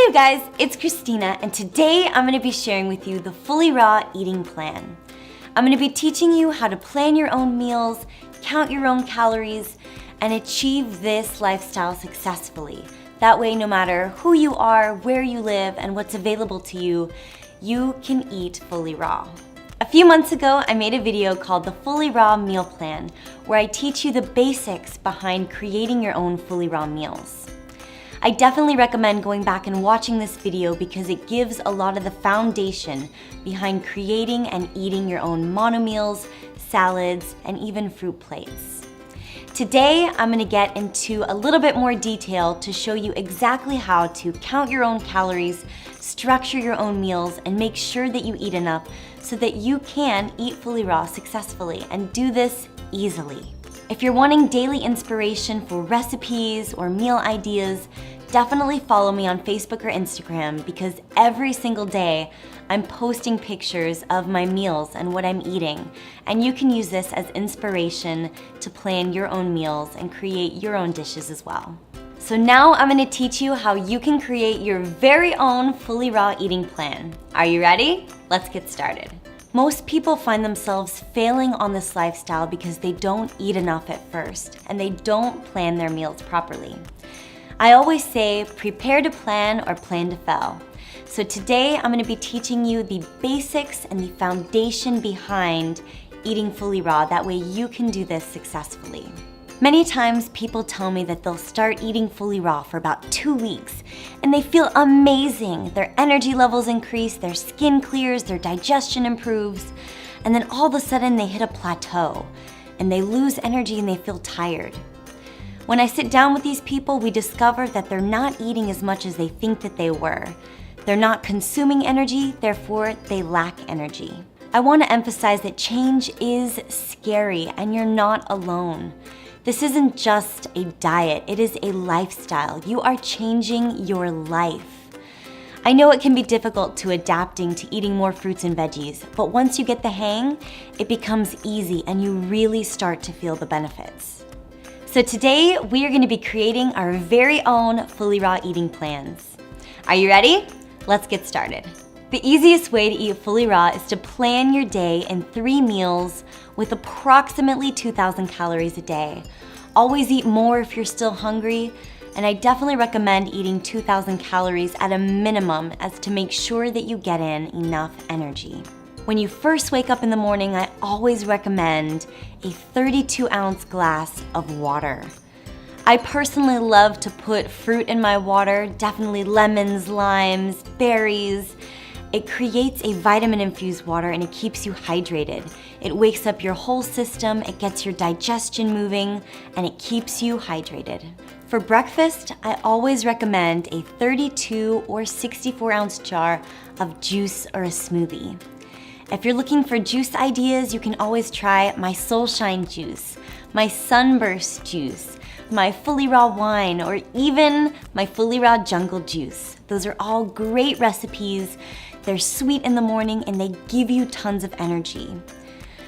you guys, it's Christina, and today I'm going to be sharing with you the FullyRaw eating plan. I'm going to be teaching you how to plan your own meals, count your own calories, and achieve this lifestyle successfully. That way, no matter who you are, where you live, and what's available to you, you can eat FullyRaw. A few months ago, I made a video called the FullyRaw Meal Plan, where I teach you the basics behind creating your own FullyRaw meals. I definitely recommend going back and watching this video because it gives a lot of the foundation behind creating and eating your own mono meals, salads, and even fruit plates. Today, I'm going to get into a little bit more detail to show you exactly how to count your own calories, structure your own meals, and make sure that you eat enough so that you can eat FullyRaw successfully and do this easily. If you're wanting daily inspiration for recipes or meal ideas, definitely follow me on Facebook or Instagram because every single day I'm posting pictures of my meals and what I'm eating, and you can use this as inspiration to plan your own meals and create your own dishes as well. So now I'm going to teach you how you can create your very own FullyRaw eating plan. Are you ready? Let's get started. Most people find themselves failing on this lifestyle because they don't eat enough at first and they don't plan their meals properly. I always say prepare to plan or plan to fail. So today I'm going to be teaching you the basics and the foundation behind eating FullyRaw. That way you can do this successfully. Many times people tell me that they'll start eating FullyRaw for about 2 weeks and they feel amazing. Their energy levels increase, their skin clears, their digestion improves, and then all of a sudden they hit a plateau and they lose energy and they feel tired. When I sit down with these people, we discover that they're not eating as much as they think that they were. They're not consuming energy, therefore they lack energy. I want to emphasize that change is scary and you're not alone. This isn't just a diet, it is a lifestyle. You are changing your life. I know it can be difficult to adapting to eating more fruits and veggies, but once you get the hang, it becomes easy and you really start to feel the benefits. So today, we are going to be creating our very own FullyRaw eating plans. Are you ready? Let's get started. The easiest way to eat FullyRaw is to plan your day in 3 meals with approximately 2,000 calories a day. Always eat more if you're still hungry, and I definitely recommend eating 2,000 calories at a minimum as to make sure that you get in enough energy. When you first wake up in the morning, I always recommend a 32-ounce glass of water. I personally love to put fruit in my water, definitely lemons, limes, berries. It creates a vitamin-infused water and it keeps you hydrated. It wakes up your whole system, it gets your digestion moving, and it keeps you hydrated. For breakfast, I always recommend a 32 or 64-ounce jar of juice or a smoothie. If you're looking for juice ideas, you can always try my Soulshine juice, my Sunburst juice, my FullyRaw wine, or even my FullyRaw jungle juice. Those are all great recipes. They're sweet in the morning and they give you tons of energy.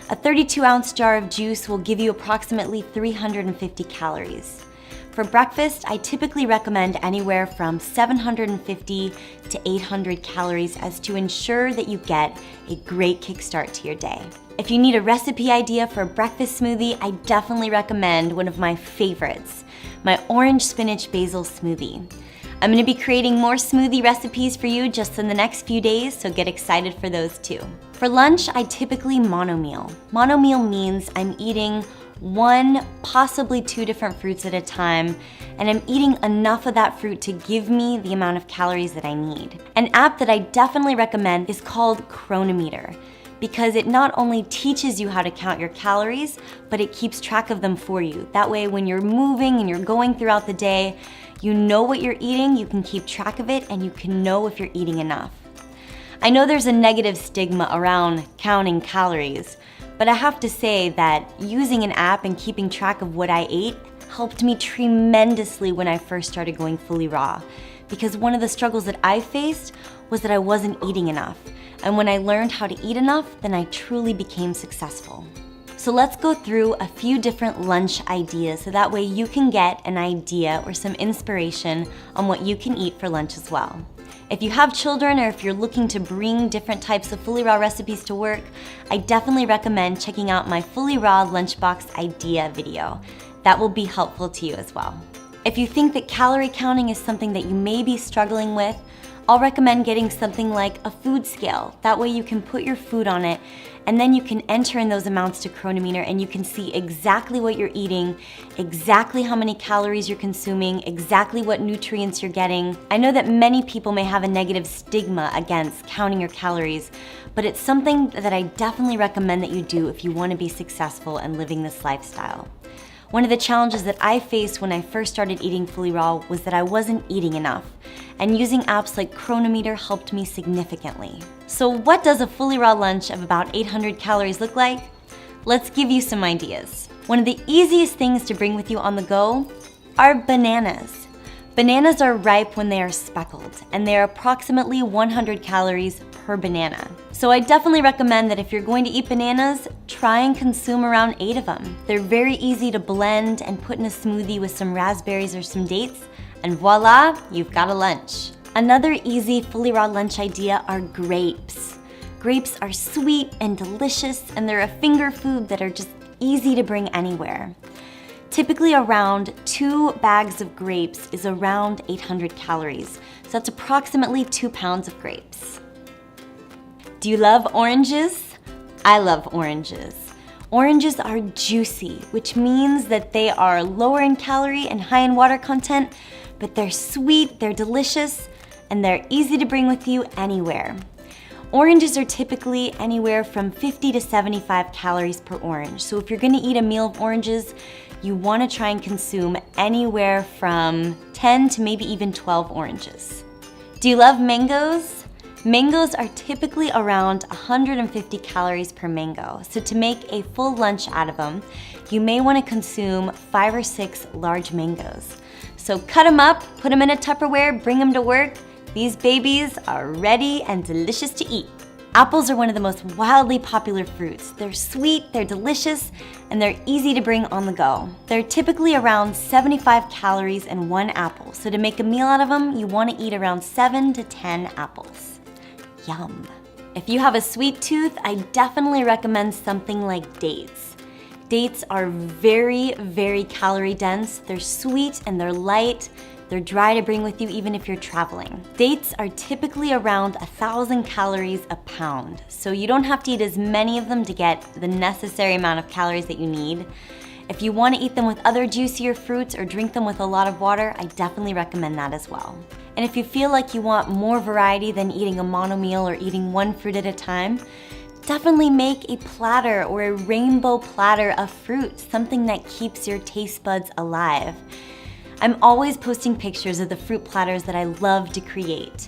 A 32-ounce jar of juice will give you approximately 350 calories. For breakfast, I typically recommend anywhere from 750 to 800 calories as to ensure that you get a great kickstart to your day. If you need a recipe idea for a breakfast smoothie, I definitely recommend one of my favorites, my orange spinach basil smoothie. I'm going to be creating more smoothie recipes for you just in the next few days, so get excited for those too. For lunch, I typically mono meal. Mono meal means I'm eating 1, possibly 2 different fruits at a time, and I'm eating enough of that fruit to give me the amount of calories that I need. An app that I definitely recommend is called Chronometer, because it not only teaches you how to count your calories, but it keeps track of them for you. That way, when you're moving and you're going throughout the day, you know what you're eating, you can keep track of it, and you can know if you're eating enough. I know there's a negative stigma around counting calories, but I have to say that using an app and keeping track of what I ate helped me tremendously when I first started going FullyRaw, because one of the struggles that I faced was that I wasn't eating enough. And when I learned how to eat enough, then I truly became successful. So let's go through a few different lunch ideas so that way you can get an idea or some inspiration on what you can eat for lunch as well. If you have children or if you're looking to bring different types of FullyRaw recipes to work, I definitely recommend checking out my FullyRaw lunchbox idea video. That will be helpful to you as well. If you think that calorie counting is something that you may be struggling with, I'll recommend getting something like a food scale. That way you can put your food on it and then you can enter in those amounts to Chronometer and you can see exactly what you're eating, exactly how many calories you're consuming, exactly what nutrients you're getting. I know that many people may have a negative stigma against counting your calories, but it's something that I definitely recommend that you do if you want to be successful and living this lifestyle. One of the challenges that I faced when I first started eating FullyRaw was that I wasn't eating enough, and using apps like Chronometer helped me significantly. So what does a FullyRaw lunch of about 800 calories look like? Let's give you some ideas. One of the easiest things to bring with you on the go are bananas. Bananas are ripe when they are speckled, and they are approximately 100 calories per banana. So I definitely recommend that if you're going to eat bananas, try and consume around 8 of them. They're very easy to blend and put in a smoothie with some raspberries or some dates, and voila, you've got a lunch. Another easy FullyRaw lunch idea are grapes. Grapes are sweet and delicious, and they're a finger food that are just easy to bring anywhere. Typically around 2 bags of grapes is around 800 calories, so that's approximately 2 pounds of grapes. Do you love oranges? I love oranges. Oranges are juicy, which means that they are lower in calorie and high in water content, but they're sweet, they're delicious, and they're easy to bring with you anywhere. Oranges are typically anywhere from 50 to 75 calories per orange. So if you're gonna eat a meal of oranges, you wanna try and consume anywhere from 10 to maybe even 12 oranges. Do you love mangoes? Mangoes are typically around 150 calories per mango. So to make a full lunch out of them, you may wanna consume 5 or 6 large mangoes. So cut them up, put them in a Tupperware, bring them to work. These babies are ready and delicious to eat. Apples are one of the most wildly popular fruits. They're sweet, they're delicious, and they're easy to bring on the go. They're typically around 75 calories in 1 apple. So to make a meal out of them, you want to eat around 7 to 10 apples. Yum. If you have a sweet tooth, I definitely recommend something like dates. Dates are very, very calorie dense. They're sweet and they're light. They're dry to bring with you even if you're traveling. Dates are typically around 1,000 calories a pound, so you don't have to eat as many of them to get the necessary amount of calories that you need. If you want to eat them with other juicier fruits or drink them with a lot of water, I definitely recommend that as well. And if you feel like you want more variety than eating a mono meal or eating one fruit at a time, definitely make a platter or a rainbow platter of fruit, something that keeps your taste buds alive. I'm always posting pictures of the fruit platters that I love to create.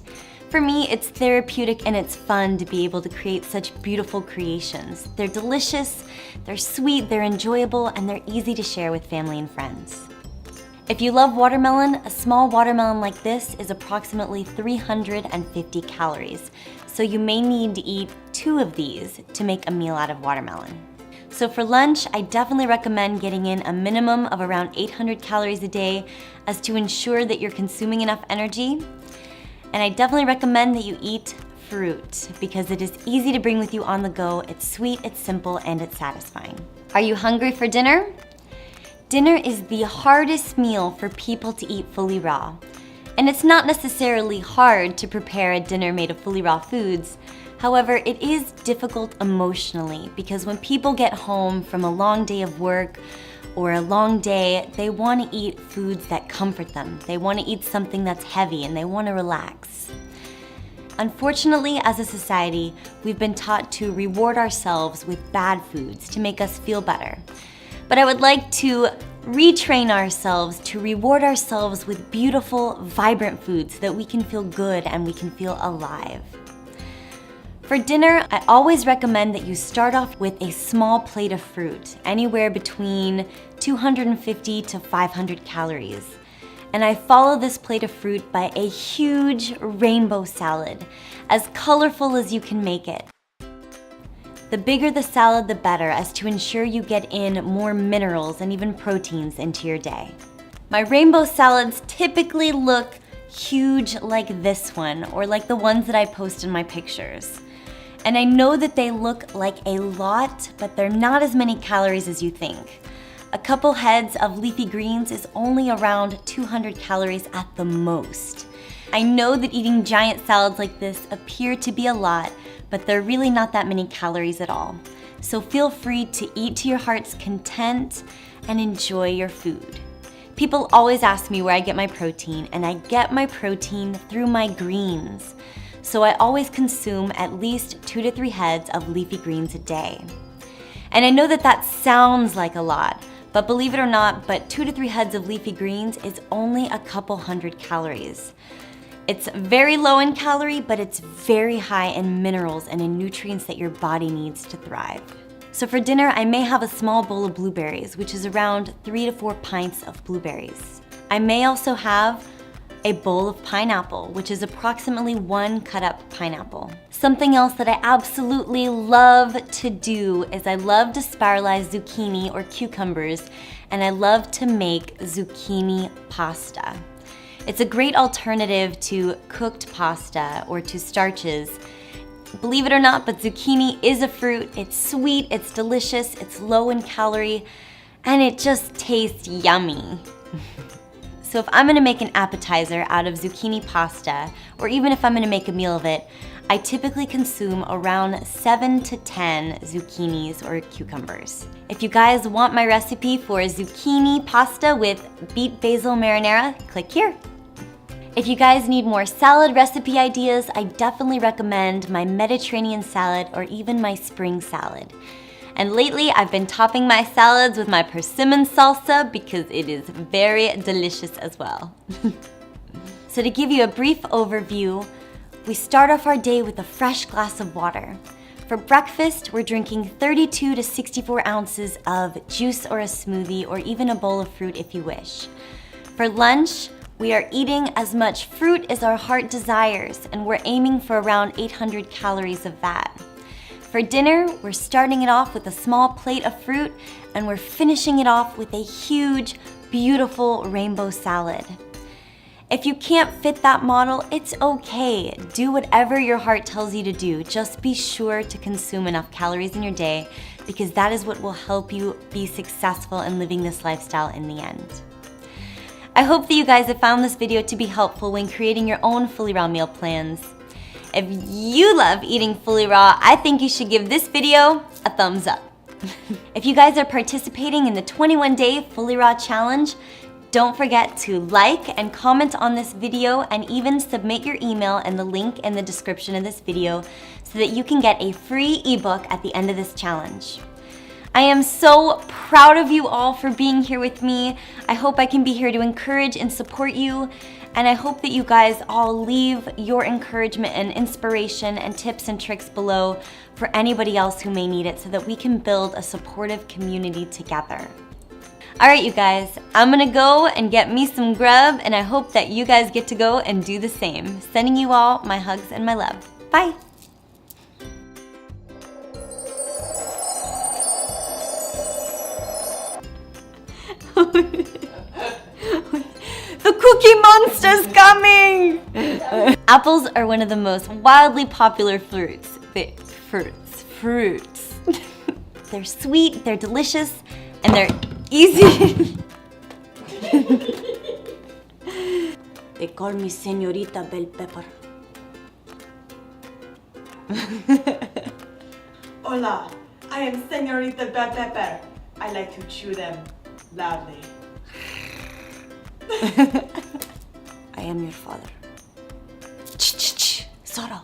For me, it's therapeutic and it's fun to be able to create such beautiful creations. They're delicious, they're sweet, they're enjoyable, and they're easy to share with family and friends. If you love watermelon, a small watermelon like this is approximately 350 calories. So you may need to eat 2 of these to make a meal out of watermelon. So for lunch, I definitely recommend getting in a minimum of around 800 calories a day as to ensure that you're consuming enough energy. And I definitely recommend that you eat fruit because it is easy to bring with you on the go. It's sweet, it's simple, and it's satisfying. Are you hungry for dinner? Dinner is the hardest meal for people to eat FullyRaw. And it's not necessarily hard to prepare a dinner made of FullyRaw foods. However, it is difficult emotionally because when people get home from a long day of work or a long day, they want to eat foods that comfort them. They want to eat something that's heavy and they want to relax. Unfortunately, as a society, we've been taught to reward ourselves with bad foods to make us feel better. But I would like to retrain ourselves to reward ourselves with beautiful, vibrant foods so that we can feel good and we can feel alive. For dinner, I always recommend that you start off with a small plate of fruit, anywhere between 250 to 500 calories. And I follow this plate of fruit by a huge rainbow salad, as colorful as you can make it. The bigger the salad, the better, as to ensure you get in more minerals and even proteins into your day. My rainbow salads typically look huge like this one, or like the ones that I post in my pictures. And I know that they look like a lot, but they're not as many calories as you think. A couple heads of leafy greens is only around 200 calories at the most. I know that eating giant salads like this appear to be a lot, but they're really not that many calories at all. So feel free to eat to your heart's content and enjoy your food. People always ask me where I get my protein, and I get my protein through my greens. So I always consume at least 2 to 3 heads of leafy greens a day. And I know that that sounds like a lot, but believe it or not, 2 to 3 heads of leafy greens is only a couple hundred calories. It's very low in calorie, but it's very high in minerals and in nutrients that your body needs to thrive. So for dinner, I may have a small bowl of blueberries, which is around 3 to 4 pints of blueberries. I may also have a bowl of pineapple, which is approximately 1 cut up pineapple. Something else that I absolutely love to do is I love to spiralize zucchini or cucumbers, and I love to make zucchini pasta. It's a great alternative to cooked pasta or to starches. Believe it or not, but zucchini is a fruit. It's sweet, it's delicious, it's low in calorie, and it just tastes yummy. So if I'm gonna make an appetizer out of zucchini pasta, or even if I'm gonna make a meal of it, I typically consume around 7 to 10 zucchinis or cucumbers. If you guys want my recipe for zucchini pasta with beet basil marinara, click here. If you guys need more salad recipe ideas, I definitely recommend my Mediterranean salad or even my spring salad. And lately, I've been topping my salads with my persimmon salsa because it is very delicious as well. So to give you a brief overview, we start off our day with a fresh glass of water. For breakfast, we're drinking 32 to 64 ounces of juice or a smoothie or even a bowl of fruit if you wish. For lunch, we are eating as much fruit as our heart desires, and we're aiming for around 800 calories of that. For dinner, we're starting it off with a small plate of fruit, and we're finishing it off with a huge, beautiful rainbow salad. If you can't fit that model, it's okay. Do whatever your heart tells you to do. Just be sure to consume enough calories in your day, because that is what will help you be successful in living this lifestyle in the end. I hope that you guys have found this video to be helpful when creating your own FullyRaw meal plans. If you love eating FullyRaw, I think you should give this video a thumbs up. If you guys are participating in the 21-day FullyRaw challenge, don't forget to like and comment on this video and even submit your email in the link in the description of this video so that you can get a free ebook at the end of this challenge. I am so proud of you all for being here with me. I hope I can be here to encourage and support you. And I hope that you guys all leave your encouragement and inspiration and tips and tricks below for anybody else who may need it so that we can build a supportive community together. All right, you guys, I'm gonna go and get me some grub, and I hope that you guys get to go and do the same. Sending you all my hugs and my love. Bye. The Cookie Monster's coming! Apples are one of the most wildly popular fruits. Fruits. They're sweet, they're delicious, and they're easy. They call me Señorita Bell Pepper. Hola, I am Señorita Bell Pepper. I like to chew them loudly. I am your father. Ch-ch-ch, Sora.